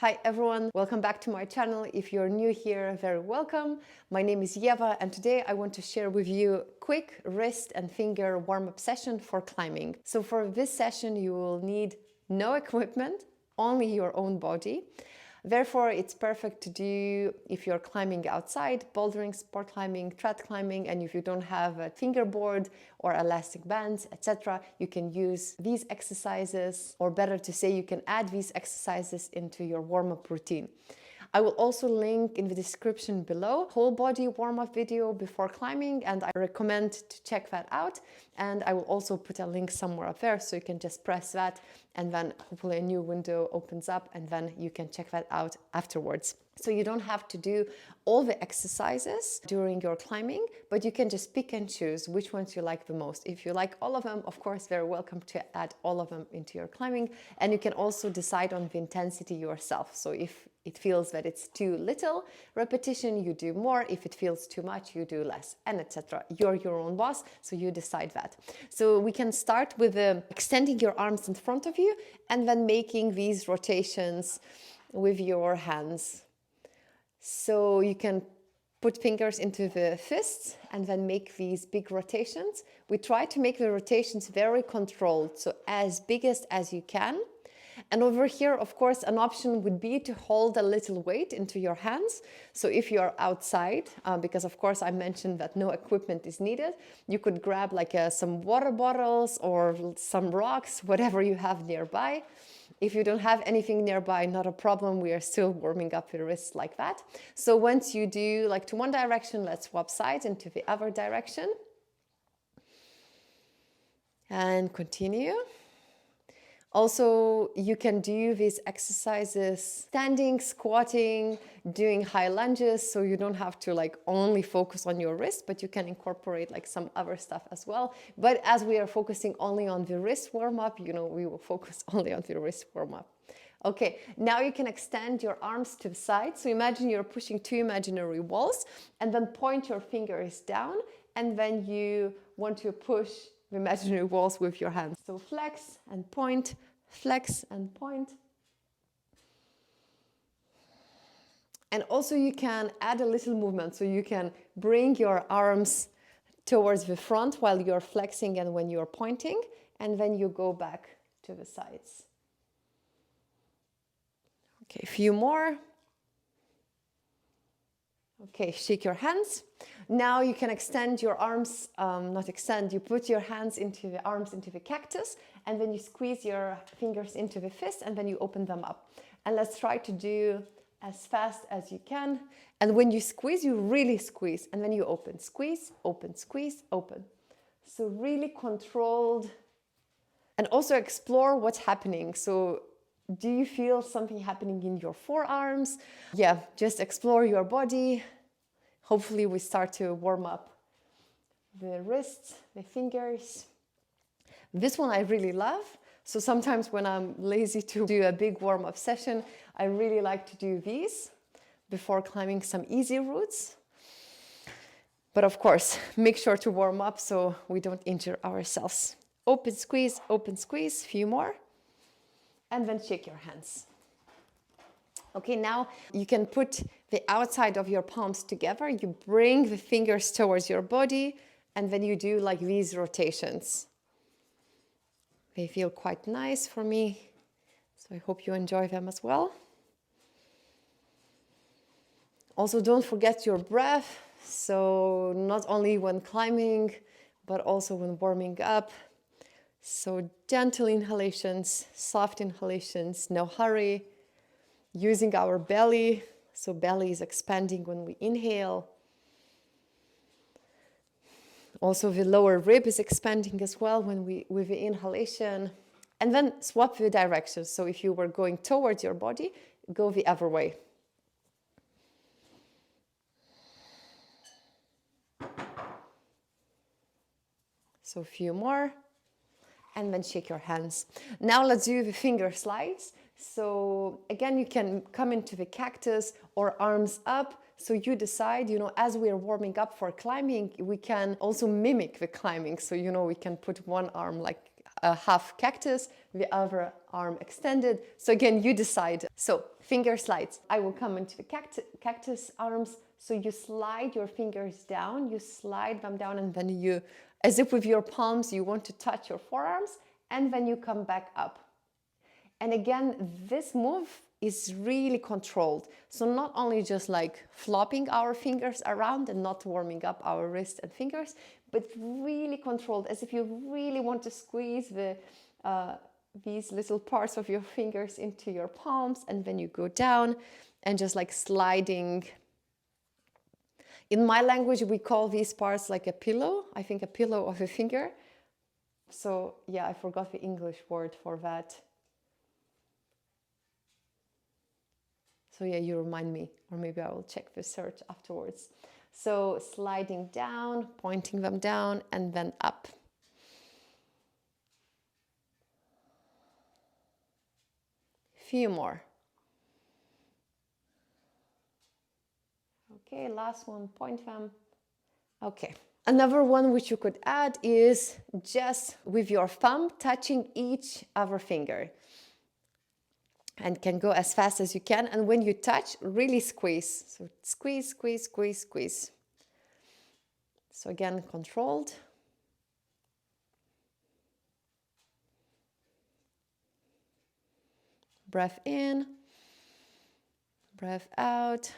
Hi everyone, welcome back to my channel. If you're new here, very welcome. My name is Ieva and today I want to share with you a quick wrist and finger warm-up session for climbing. So for this session you will need no equipment, only your own body. Therefore, it's perfect to do if you're climbing outside, bouldering, sport climbing, trad climbing, and if you don't have a fingerboard or elastic bands, etc., you can use these exercises, or better to say, you can add these exercises into your warm-up routine. I will also link in the description below whole body warm-up video before climbing, and I recommend to check that out. And I will also put a link somewhere up there so you can just press that and then hopefully a new window opens up and then you can check that out afterwards. So you don't have to do all the exercises during your climbing, but you can just pick and choose which ones you like the most. If you like all of them, of course, very welcome to add all of them into your climbing. And you can also decide on the intensity yourself. So if it feels that it's too little repetition, you do more. If it feels too much, you do less, and etc. You're your own boss, so you decide that. So we can start with extending your arms in front of you and then making these rotations with your hands. So you can put fingers into the fists and then make these big rotations. We try to make the rotations very controlled, so as big as you can. And over here, of course, an option would be to hold a little weight into your hands. So if you're outside, because of course I mentioned that no equipment is needed, you could grab like some water bottles or some rocks, whatever you have nearby. If you don't have anything nearby, not a problem. We are still warming up your wrists like that. So once you do like to one direction, let's swap sides into the other direction. And continue. Also, you can do these exercises standing, squatting, doing high lunges, so you don't have to like only focus on your wrist, but you can incorporate like some other stuff as well. But as we are focusing only on the wrist warm-up, we will focus only on the wrist warm-up. Okay, now you can extend your arms to the side. So imagine you're pushing two imaginary walls and then point your fingers down, and then you want to push the imaginary walls with your hands. So flex and point, flex and point. And also you can add a little movement. So you can bring your arms towards the front while you're flexing and when you're pointing, and then you go back to the sides. Okay, a few more. Okay, shake your hands. Now you can extend your arms, not extend, you put your hands into the arms into the cactus, and then you squeeze your fingers into the fist, and then you open them up. And let's try to do as fast as you can. And when you squeeze, you really squeeze, and then you open, squeeze, open, squeeze, open. So really controlled. And also explore what's happening. So do you feel something happening in your forearms? Yeah, just explore your body. Hopefully we start to warm up the wrists, the fingers. This one I really love. So sometimes when I'm lazy to do a big warm-up session, I really like to do these before climbing some easy routes. But of course, make sure to warm up so we don't injure ourselves. Open, squeeze, few more. And then shake your hands. Okay, now you can put the outside of your palms together. You bring the fingers towards your body, and then you do like these rotations. They feel quite nice for me, so I hope you enjoy them as well. Also, don't forget your breath. So not only when climbing, but also when warming up. So gentle inhalations, soft inhalations, no hurry. Using our belly, so belly is expanding when we inhale. Also the lower rib is expanding as well with the inhalation. And then swap the direction. So if you were going towards your body, go the other way. So a few more. And then shake your hands. Now let's do the finger slides. So again, you can come into the cactus or arms up. So you decide, as we are warming up for climbing, we can also mimic the climbing. So, we can put one arm like half cactus, the other arm extended. So again, you decide. So finger slides. I will come into the cactus arms. So you slide your fingers down, you slide them down, and then you, as if with your palms, you want to touch your forearms, and then you come back up. And again, this move is really controlled. So not only just like flopping our fingers around and not warming up our wrist and fingers, but really controlled, as if you really want to squeeze these little parts of your fingers into your palms, and then you go down and just like sliding. In my language, we call these parts like a pillow, I think a pillow of a finger. So yeah, I forgot the English word for that. So yeah, you remind me, or maybe I will check the search afterwards. So sliding down, pointing them down, and then up. Few more. Okay, last one, point them. Okay. Another one which you could add is just with your thumb touching each other finger. And can go as fast as you can. And when you touch, really squeeze. So squeeze, squeeze, squeeze, squeeze. So again, controlled. Breath in, breath out.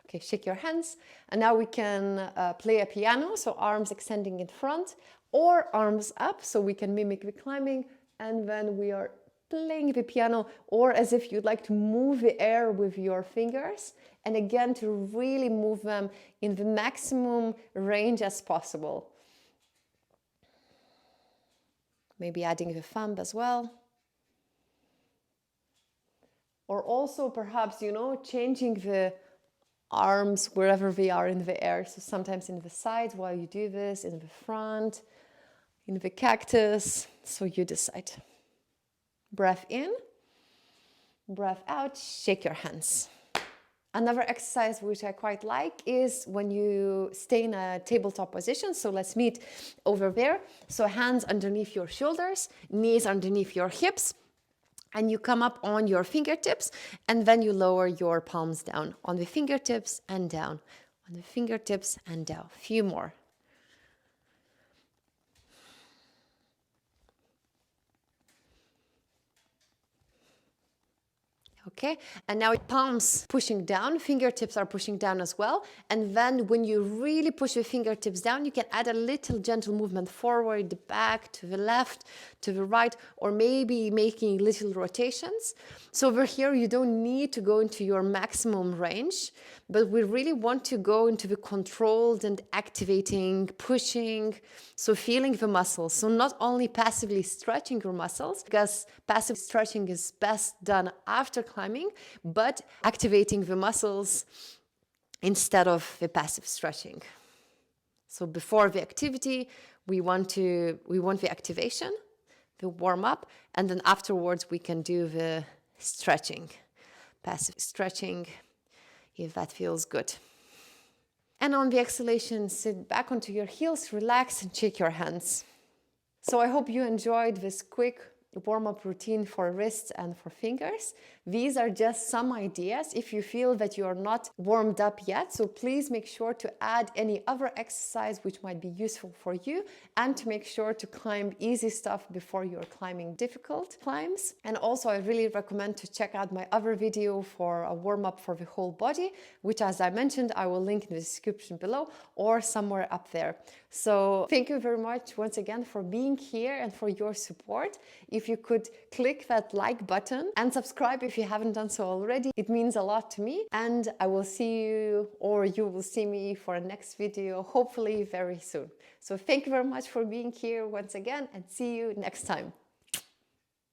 Okay, shake your hands. And now we can play a piano. So arms extending in front or arms up. So we can mimic the climbing. And then we are playing the piano, or as if you'd like to move the air with your fingers. And again, to really move them in the maximum range as possible. Maybe adding the thumb as well. Or also perhaps, you know, changing the arms wherever they are in the air. So sometimes in the sides while you do this, in the front, in the cactus. So you decide. Breath in, breath out, shake your hands. Another exercise which I quite like is when you stay in a tabletop position. So let's meet over there. So hands underneath your shoulders, knees underneath your hips, and you come up on your fingertips, and then you lower your palms down on the fingertips and down, on the fingertips and down. A few more. Okay, and now palms pushing down, fingertips are pushing down as well. And then when you really push your fingertips down, you can add a little gentle movement forward, back, to the left, to the right, or maybe making little rotations. So over here, you don't need to go into your maximum range, but we really want to go into the controlled and activating, pushing, so feeling the muscles. So not only passively stretching your muscles, because passive stretching is best done after climbing, but activating the muscles instead of the passive stretching. So before the activity, we want the activation, the warm up, and then afterwards we can do the stretching, passive stretching, if that feels good. And on the exhalation, sit back onto your heels, relax, and shake your hands. So I hope you enjoyed this quick warm-up routine for wrists and for fingers. These are just some ideas if you feel that you are not warmed up yet. So please make sure to add any other exercise which might be useful for you, and to make sure to climb easy stuff before you're climbing difficult climbs. And also I really recommend to check out my other video for a warm-up for the whole body, which, as I mentioned, I will link in the description below or somewhere up there. So thank you very much once again for being here and for your support. If you could click that like button and subscribe if you haven't done so already, it means a lot to me. And I will see you, or you will see me, for a next video, hopefully very soon. So thank you very much for being here once again, and see you next time.